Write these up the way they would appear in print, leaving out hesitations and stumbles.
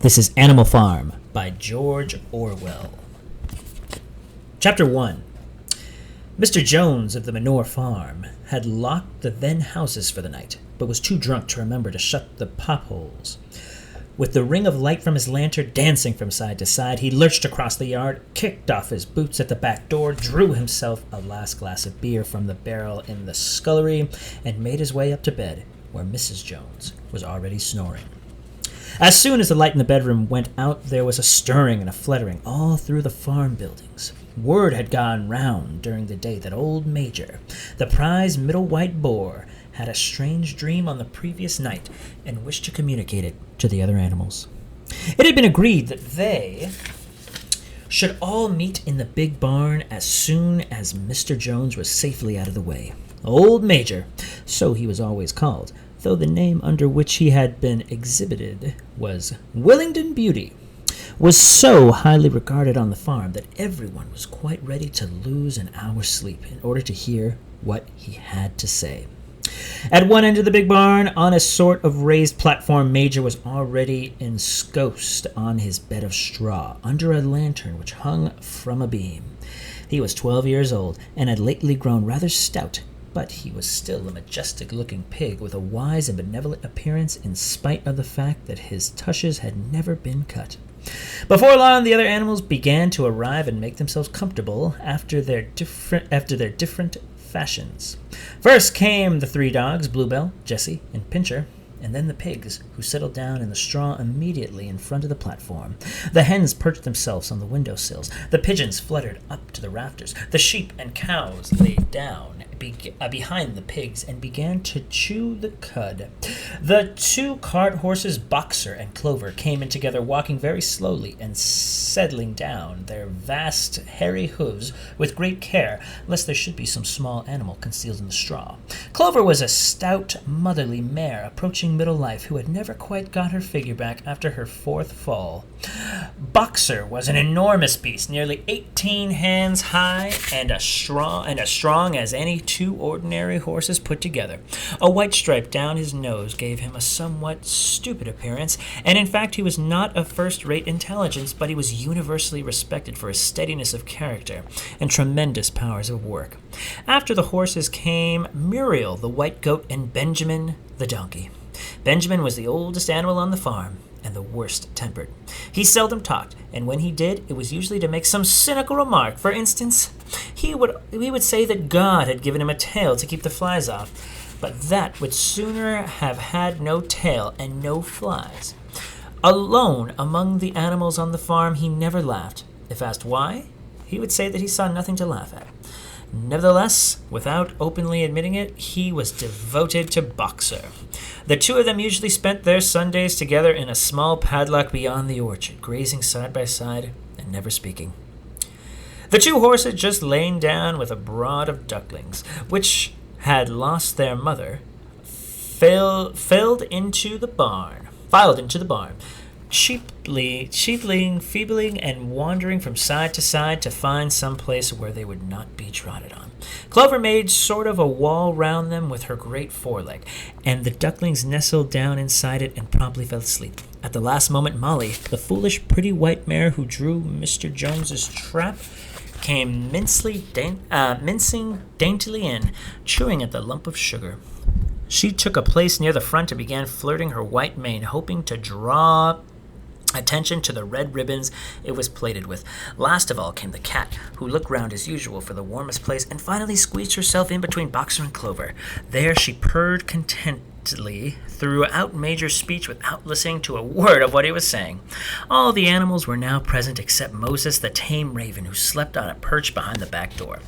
This is Animal Farm by George Orwell. Chapter 1. Mr. Jones of the Manure Farm had locked the then houses for the night, but was too drunk to remember to shut the potholes. With the ring of light from his lantern dancing from side to side, he lurched across the yard, kicked off his boots at the back door, drew himself a last glass of beer from the barrel in the scullery, and made his way up to bed, where Mrs. Jones was already snoring. As soon as the light in the bedroom went out, there was a stirring and a fluttering all through the farm buildings. Word had gone round during the day that old Major, the prize middle white boar, had a strange dream on the previous night and wished to communicate it to the other animals. It had been agreed that they should all meet in the big barn as soon as Mr. Jones was safely out of the way. Old Major, so he was always called, though the name under which he had been exhibited was Willingdon Beauty, was so highly regarded on the farm that everyone was quite ready to lose an hour's sleep in order to hear what he had to say. At one end of the big barn, on a sort of raised platform, Major was already ensconced on his bed of straw, under a lantern which hung from a beam. He was 12 years old, and had lately grown rather stout, but he was still a majestic-looking pig with a wise and benevolent appearance in spite of the fact that his tushes had never been cut. Before long, the other animals began to arrive and make themselves comfortable after their different fashions. First came the 3 dogs, Bluebell, Jessie, and Pincher, and then the pigs, who settled down in the straw immediately in front of the platform. The hens perched themselves on the window-sills. The pigeons fluttered up to the rafters. The sheep and cows lay down behind the pigs and began to chew the cud. The 2 cart horses, Boxer and Clover, came in together, walking very slowly and settling down their vast hairy hooves with great care, lest there should be some small animal concealed in the straw. Clover was a stout, motherly mare approaching middle life, who had never quite got her figure back after her 4th fall. Boxer was an enormous beast, nearly 18 hands high and as strong as any 2 ordinary horses put together. A white stripe down his nose gave him a somewhat stupid appearance, and in fact he was not of first-rate intelligence, but he was universally respected for his steadiness of character and tremendous powers of work. After the horses came Muriel, the white goat, and Benjamin, the donkey. Benjamin was the oldest animal on the farm, and the worst-tempered. He seldom talked, and when he did, it was usually to make some cynical remark. For instance, he would say that God had given him a tail to keep the flies off, but that would sooner have had no tail and no flies. Alone among the animals on the farm, he never laughed. If asked why, he would say that he saw nothing to laugh at. Nevertheless, without openly admitting it, he was devoted to Boxer. The 2 of them usually spent their Sundays together in a small paddock beyond the orchard, grazing side by side and never speaking. The 2 horses just lain down with a brood of ducklings, which had lost their mother, filed into the barn, feebling and wandering from side to side to find some place where they would not be trodden on. Clover made sort of a wall round them with her great foreleg, and the ducklings nestled down inside it and promptly fell asleep. At the last moment, Molly, the foolish, pretty white mare who drew Mr. Jones's trap, came mincing daintily in, chewing at the lump of sugar. She took a place near the front and began flirting her white mane, hoping to draw attention to the red ribbons it was plaited with. Last of all came the cat, who looked round as usual for the warmest place and finally squeezed herself in between Boxer and Clover. There she purred contentedly throughout Major's speech without listening to a word of what he was saying. All the animals were now present except Moses, the tame raven, who slept on a perch behind the back door.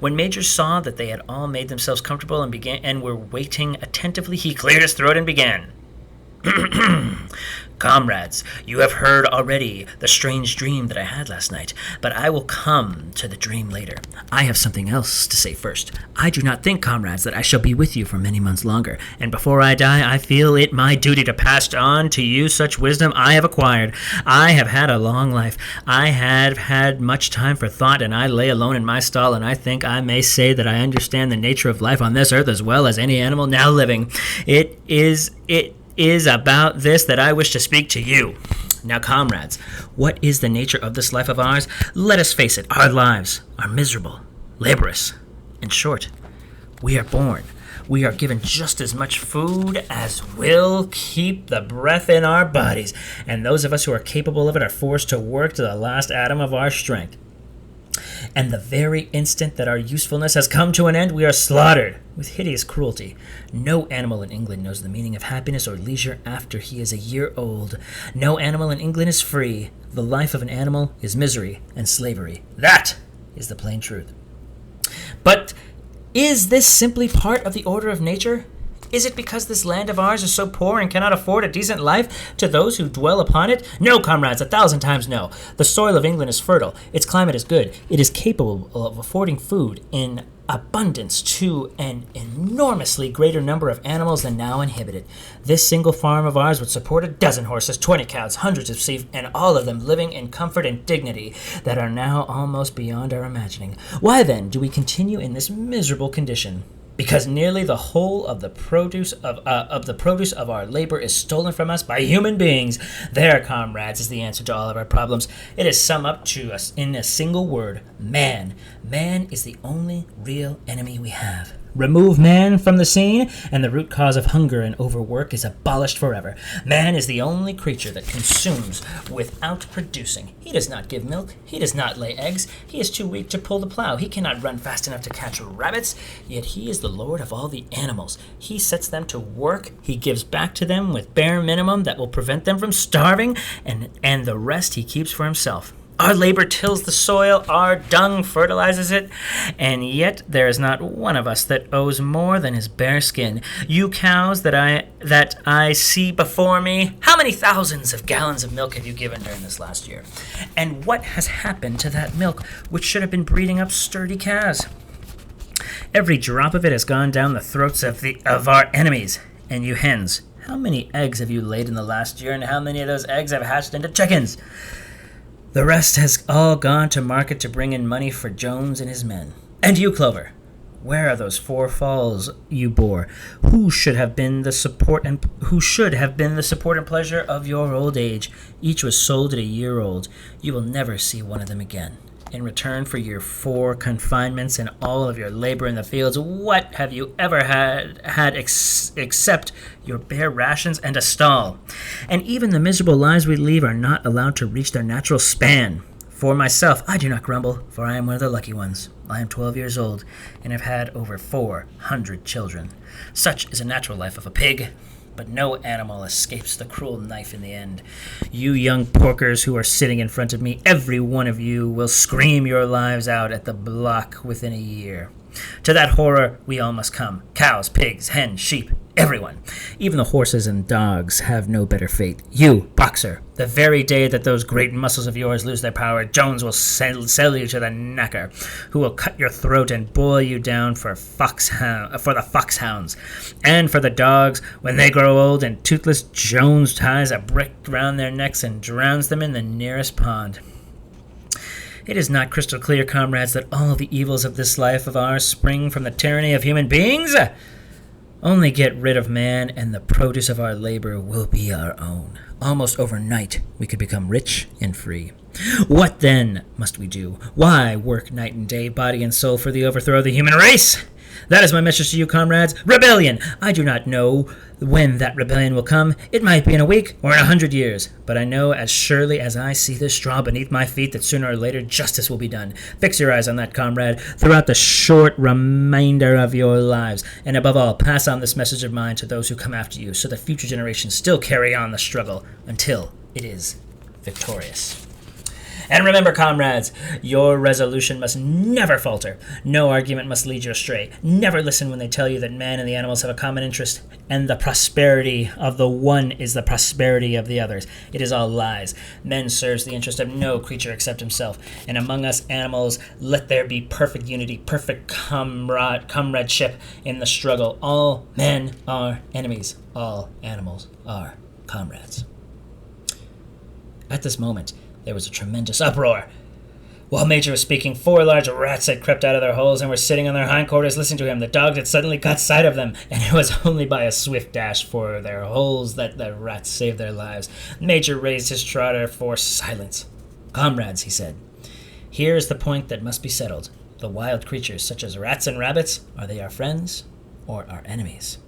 When Major saw that they had all made themselves comfortable and were waiting attentively, he cleared his throat and began. Comrades, you have heard already the strange dream that I had last night, but I will come to the dream later. I have something else to say first. I do not think, comrades, that I shall be with you for many months longer, and before I die, I feel it my duty to pass on to you such wisdom I have acquired. I have had a long life. I have had much time for thought, and I lay alone in my stall, and I think I may say that I understand the nature of life on this earth as well as any animal now living. It is about this that I wish to speak to you. Now, comrades, what is the nature of this life of ours? Let us face it, our lives are miserable, laborious, and short. We are born. We are given just as much food as will keep the breath in our bodies, and those of us who are capable of it are forced to work to the last atom of our strength. And the very instant that our usefulness has come to an end, we are slaughtered with hideous cruelty. No animal in England knows the meaning of happiness or leisure after he is a year old. No animal in England is free. The life of an animal is misery and slavery. That is the plain truth. But is this simply part of the order of nature? Is it because this land of ours is so poor and cannot afford a decent life to those who dwell upon it? No, comrades, 1,000 times no. The soil of England is fertile. Its climate is good. It is capable of affording food in abundance to an enormously greater number of animals than now inhabit it. This single farm of ours would support a dozen horses, 20 cows, hundreds of sheep, and all of them living in comfort and dignity that are now almost beyond our imagining. Why then do we continue in this miserable condition? Because nearly the whole of the produce of our labor is stolen from us by human beings. There, comrades, is the answer to all of our problems. It is summed up to us in a single word: man. Man is the only real enemy we have. Remove man from the scene, and the root cause of hunger and overwork is abolished forever. Man is the only creature that consumes without producing. He does not give milk. He does not lay eggs. He is too weak to pull the plow. He cannot run fast enough to catch rabbits. Yet he is the lord of all the animals. He sets them to work. He gives back to them with bare minimum that will prevent them from starving, and the rest he keeps for himself. Our labor tills the soil, our dung fertilizes it, and yet there is not one of us that owes more than his bare skin. You cows that I see before me, how many thousands of gallons of milk have you given during this last year? And what has happened to that milk, which should have been breeding up sturdy calves? Every drop of it has gone down the throats of our enemies. And you hens, how many eggs have you laid in the last year, and how many of those eggs have hatched into chickens? The rest has all gone to market to bring in money for Jones and his men. And you, Clover, where are those 4 foals you bore? Who should have been the support and pleasure of your old age? Each was sold at a year old. You will never see one of them again. In return for your 4 confinements and all of your labor in the fields, what have you ever had except your bare rations and a stall? And even the miserable lives we lead are not allowed to reach their natural span. For myself, I do not grumble, for I am one of the lucky ones. I am 12 years old, and have had over 400 children. Such is a natural life of a pig. But no animal escapes the cruel knife in the end. You young porkers who are sitting in front of me, every one of you will scream your lives out at the block within a year. To that horror we all must come. Cows, pigs, hens, sheep, everyone. Even the horses and dogs have no better fate. You, boxer, the very day that those great muscles of yours lose their power, Jones will sell you to the knacker, who will cut your throat and boil you down for the foxhounds. And for the dogs, when they grow old and toothless, Jones ties a brick round their necks and drowns them in the nearest pond. It is not crystal clear, comrades, that all the evils of this life of ours spring from the tyranny of human beings? Only get rid of man, and the produce of our labor will be our own. Almost overnight, we could become rich and free. What then must we do? Why work night and day, body and soul, for the overthrow of the human race? That is my message to you, comrades. Rebellion! I do not know when that rebellion will come. It might be in a week or in 100 years. But I know as surely as I see this straw beneath my feet that sooner or later justice will be done. Fix your eyes on that, comrade, throughout the short remainder of your lives. And above all, pass on this message of mine to those who come after you, so that future generations still carry on the struggle until it is victorious. And remember, comrades, your resolution must never falter. No argument must lead you astray. Never listen when they tell you that man and the animals have a common interest, and the prosperity of the one is the prosperity of the others. It is all lies. Man serves the interest of no creature except himself. And among us animals, let there be perfect unity, perfect comradeship in the struggle. All men are enemies. All animals are comrades. At this moment, there was a tremendous uproar. While Major was speaking, 4 large rats had crept out of their holes and were sitting on their hindquarters listening to him. The dogs had suddenly caught sight of them, and it was only by a swift dash for their holes that the rats saved their lives. Major raised his trotter for silence. "Comrades," he said, "here is the point that must be settled. The wild creatures, such as rats and rabbits, are they our friends or our enemies?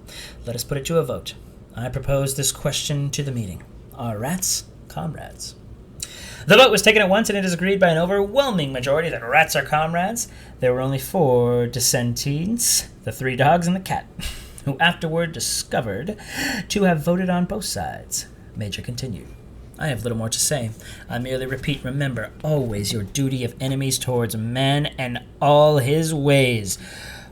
Let us put it to a vote. I propose this question to the meeting. Are rats comrades?" The vote was taken at once, and it is agreed by an overwhelming majority that rats are comrades. There were only 4 dissentients, the 3 dogs and the cat, who afterward discovered to have voted on both sides. Major continued. "I have little more to say. I merely repeat, remember always your duty of enemies towards man and all his ways.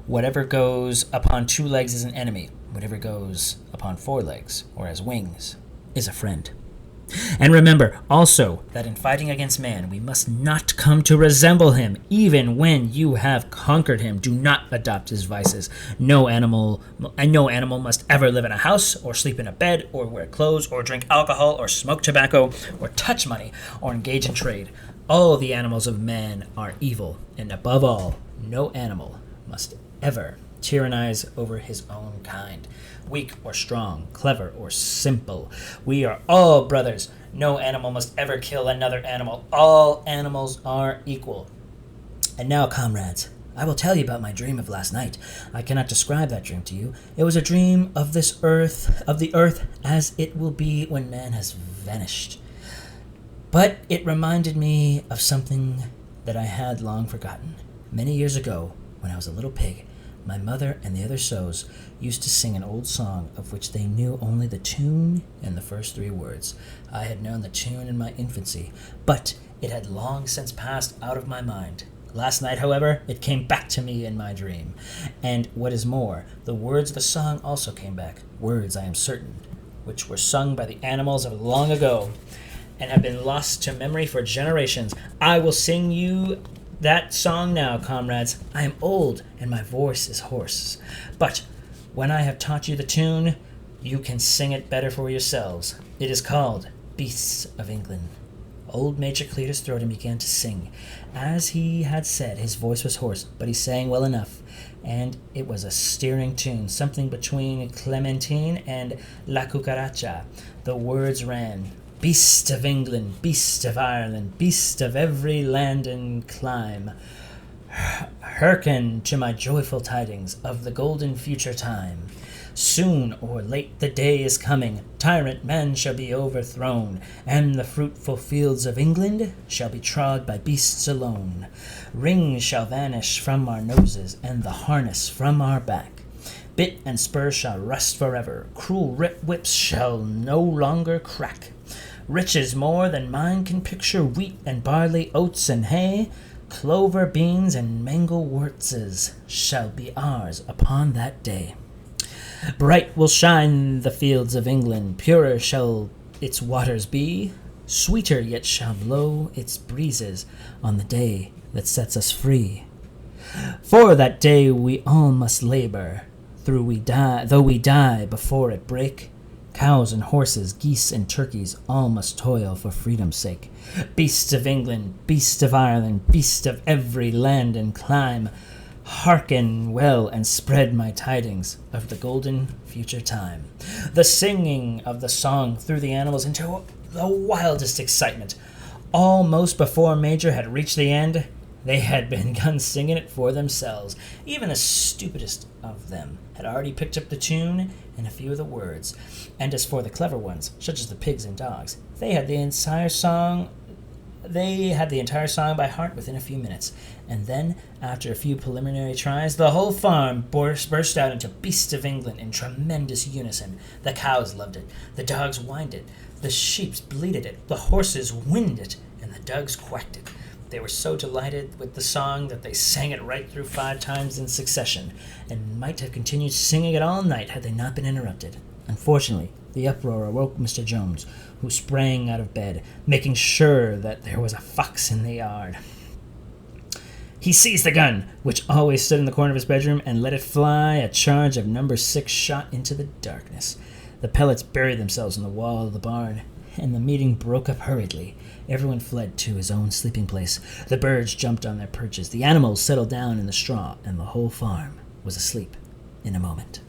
Whatever goes upon 2 legs is an enemy. Whatever goes upon 4 legs, or as wings, is a friend. And remember also that in fighting against man, we must not come to resemble him. Even when you have conquered him, do not adopt his vices. No animal must ever live in a house, or sleep in a bed, or wear clothes, or drink alcohol, or smoke tobacco, or touch money, or engage in trade. All the animals of man are evil, and above all, no animal must ever tyrannize over his own kind. Weak or strong, clever or simple, we are all brothers. No animal must ever kill another animal. All animals are equal. And now, comrades, I will tell you about my dream of last night. I cannot describe that dream to you. It was a dream of this earth, of the earth as it will be when man has vanished. But it reminded me of something that I had long forgotten. Many years ago, when I was a little pig, my mother and the other sows used to sing an old song of which they knew only the tune and the first 3 words. I had known the tune in my infancy, but it had long since passed out of my mind. Last night, however, it came back to me in my dream. And what is more, the words of the song also came back, words, I am certain, which were sung by the animals of long ago and have been lost to memory for generations. I will sing you that song now, comrades. I am old, and my voice is hoarse. But when I have taught you the tune, you can sing it better for yourselves. It is called Beasts of England. Old Major cleared his throat and began to sing. As he had said, his voice was hoarse, but he sang well enough, and it was a stirring tune, something between Clementine and La Cucaracha. The words ran, "Beast of England, beast of Ireland, beast of every land and clime, hearken to my joyful tidings of the golden future time. Soon or late the day is coming, tyrant men shall be overthrown, and the fruitful fields of England shall be trod by beasts alone. Rings shall vanish from our noses, and the harness from our back. Bit and spur shall rust forever, cruel whips shall no longer crack. Riches more than mine can picture, wheat and barley, oats and hay, clover, beans, and mangel-wurtzes shall be ours upon that day. Bright will shine the fields of England, purer shall its waters be, sweeter yet shall blow its breezes on the day that sets us free. For that day we all must labor, though we die before it break. Cows and horses, geese and turkeys, all must toil for freedom's sake. Beasts of England, beast of Ireland, beast of every land and clime, hearken well and spread my tidings of the golden future time." The singing of the song threw the animals into the wildest excitement. Almost before Major had reached the end, they had begun singing it for themselves. Even the stupidest of them had already picked up the tune and a few of the words. And as for the clever ones, such as the pigs and dogs, they had the entire song by heart within a few minutes. And then, after a few preliminary tries, the whole farm burst out into Beast of England in tremendous unison. The cows loved it, the dogs whined it, the sheep bleated it, the horses whinnied it, and the ducks quacked it. They were so delighted with the song that they sang it right through 5 times in succession, and might have continued singing it all night had they not been interrupted. Unfortunately, the uproar awoke Mr. Jones, who sprang out of bed, making sure that there was a fox in the yard. He seized the gun, which always stood in the corner of his bedroom, and let it fly. A charge of number 6 shot into the darkness. The pellets buried themselves in the wall of the barn. and the meeting broke up hurriedly. Everyone fled to his own sleeping place. The birds jumped on their perches, the animals settled down in the straw, and the whole farm was asleep in a moment.